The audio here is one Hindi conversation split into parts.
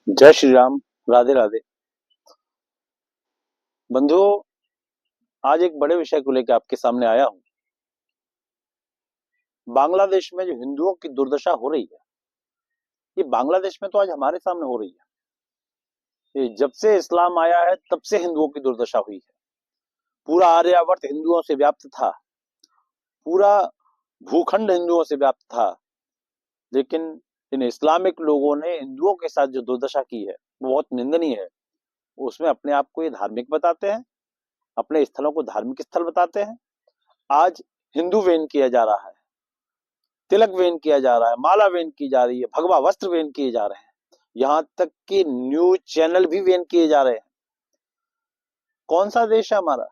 जय श्री राम। राधे राधे। बंधुओं, आज एक बड़े विषय को लेकर आपके सामने आया हूं। बांग्लादेश में जो हिंदुओं की दुर्दशा हो रही है, ये बांग्लादेश में तो आज हमारे सामने हो रही है। ये जब से इस्लाम आया है तब से हिंदुओं की दुर्दशा हुई है। पूरा आर्यावर्त हिंदुओं से व्याप्त था, पूरा भूखंड हिंदुओं से व्याप्त था, लेकिन इन इस्लामिक लोगों ने हिंदुओं के साथ जो दुर्दशा की है वो बहुत निंदनीय है। उसमें अपने आप को ये धार्मिक बताते हैं, अपने स्थलों को धार्मिक स्थल बताते हैं। आज हिंदू वेन किया जा रहा है, तिलक वेन किया जा रहा है, माला वेन की जा रही है, भगवा वस्त्र वेन किए जा रहे हैं, यहां तक कि न्यूज चैनल भी वेन किए जा रहे हैं। कौन सा देश है हमारा?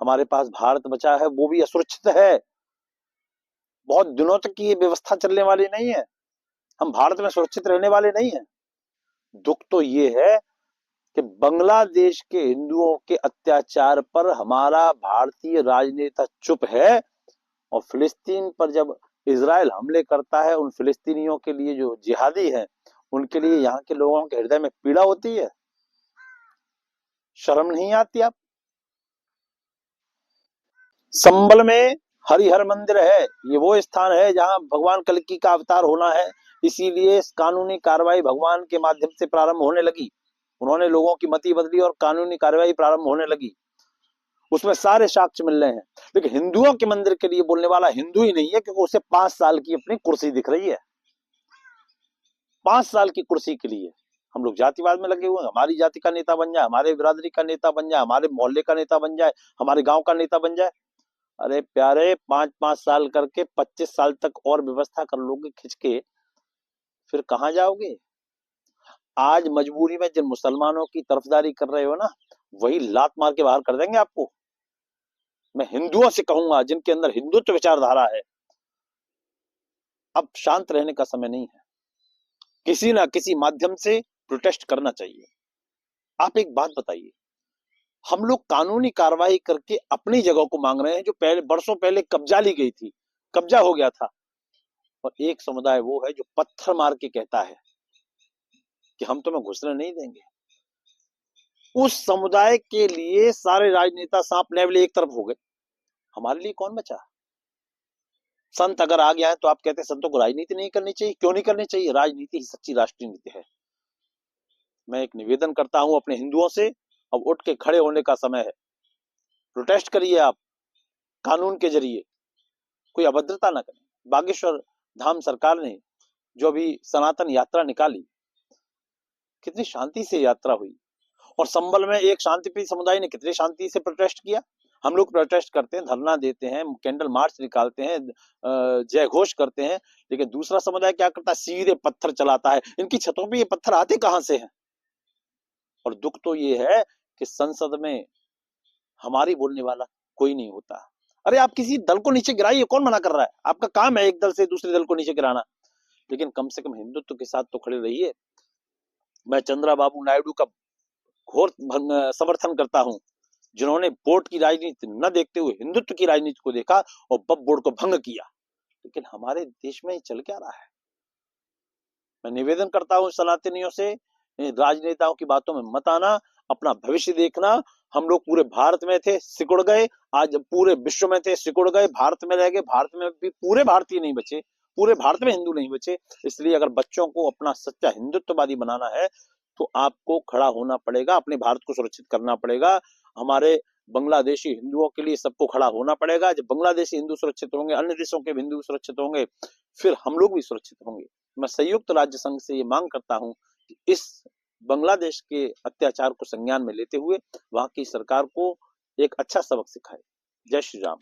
हमारे पास भारत बचा है, वो भी असुरक्षित है। बहुत दिनों तक की ये व्यवस्था चलने वाली नहीं है। हम भारत में सुरक्षित रहने वाले नहीं है। दुख तो ये है कि बांग्लादेश के हिंदुओं के अत्याचार पर हमारा भारतीय राजनेता चुप है, और फिलिस्तीन पर जब इजराइल हमले करता है, उन फिलिस्तीनियों के लिए जो जिहादी हैं, उनके लिए यहाँ के लोगों के हृदय में पीड़ा होती है। शर्म नहीं आती आप? संबल में हरिहर मंदिर है, ये वो स्थान है जहां भगवान कल्कि का अवतार होना है। इसीलिए कानूनी कार्रवाई भगवान के माध्यम से प्रारंभ होने लगी। उन्होंने लोगों की मति बदली और कानूनी कार्रवाई प्रारंभ होने लगी। उसमें सारे साक्ष्य मिल रहे हैं। लेकिन हिंदुओं के मंदिर के लिए बोलने वाला हिंदू ही नहीं है, क्योंकि उसे 5 साल की अपनी कुर्सी दिख रही है। 5 साल की कुर्सी के लिए हम लोग जातिवाद में लगे हुए हैं। हमारी जाति का नेता बन जाए, हमारे बिरादरी का नेता बन जाए, हमारे मोहल्ले का नेता बन जाए, हमारे गांव का नेता बन जाए। अरे प्यारे, 5-5 साल करके 25 साल तक और व्यवस्था कर लोगे खिंच के, फिर कहां जाओगे? आज मजबूरी में जिन मुसलमानों की तरफदारी कर रहे हो ना, वही लात मार के बाहर कर देंगे आपको। मैं हिंदुओं से कहूंगा जिनके अंदर हिंदुत्व विचारधारा है, अब शांत रहने का समय नहीं है। किसी ना किसी माध्यम से प्रोटेस्ट करना चाहिए। आप एक बात बताइए, हम लोग कानूनी कार्रवाई करके अपनी जगह को मांग रहे हैं, जो पहले बरसों पहले कब्जा ली गई थी, कब्जा हो गया था। और एक समुदाय वो है जो पत्थर मार के कहता है कि हम तुम्हें घुसने नहीं देंगे। उस समुदाय के लिए सारे राजनेता सांप नेवले एक तरफ हो गए। हमारे लिए कौन बचा? संत अगर आ गया है तो आप कहते हैं संतों को राजनीति नहीं करनी चाहिए। क्यों नहीं करनी चाहिए? राजनीति ही सच्ची राष्ट्रीय नीति है। मैं एक निवेदन करता हूं अपने हिंदुओं से, अब उठ के खड़े होने का समय है। प्रोटेस्ट करिए आप, कानून के जरिए। कोई अभद्रता ना करें। बागेश्वर धाम सरकार ने जो अभी सनातन यात्रा निकाली, कितनी शांति से यात्रा हुई। और संबल में एक शांतिप्रिय समुदाय ने कितनी शांति से प्रोटेस्ट किया। हम लोग प्रोटेस्ट करते हैं, धरना देते हैं, कैंडल मार्च निकालते हैं, जय घोष करते हैं, लेकिन दूसरा समुदाय क्या करता है? सीधे पत्थर चलाता है। इनकी छतों पे ये पत्थर आते कहां से हैं? और दुख तो ये है कि संसद में हमारी बोलने वाला कोई नहीं होता। अरे आप किसी दल को नीचे गिराइए, कौन मना कर रहा है? आपका काम है एक दल से दूसरे दल को नीचे गिराना, लेकिन कम से कम हिंदुत्व के साथ तो खड़े रहिए। मैं चंद्रा बाबू नायडू का घोर समर्थन करता हूं, जिन्होंने वोट की राजनीति न देखते हुए हिंदुत्व की राजनीति को देखा और वक्फ बोर्ड को भंग किया। लेकिन हमारे देश में चल क्या रहा है? मैं निवेदन करता हूं सनातनियों से, राजनेताओं की बातों में मत आना, अपना भविष्य देखना। हम लोग पूरे भारत में थे, सिकुड़ गए। आज पूरे विश्व में थे, सिकुड़ गए। भारत में रह गए, भारत में भी पूरे भारतीय नहीं बचे, पूरे भारत में हिंदू नहीं बचे। इसलिए अगर बच्चों को अपना सच्चा हिंदुत्ववादी बनाना है तो आपको खड़ा होना पड़ेगा, अपने भारत को सुरक्षित करना पड़ेगा। हमारे बांग्लादेशी हिंदुओं के लिए सबको खड़ा होना पड़ेगा। जब बांग्लादेशी हिंदू सुरक्षित होंगे, अन्य देशों के हिंदू सुरक्षित होंगे, फिर हम लोग भी सुरक्षित होंगे। मैं संयुक्त राज्य संघ से ये मांग करता हूं कि इस बांग्लादेश के अत्याचार को संज्ञान में लेते हुए वहां की सरकार को एक अच्छा सबक सिखाए। जय श्री राम।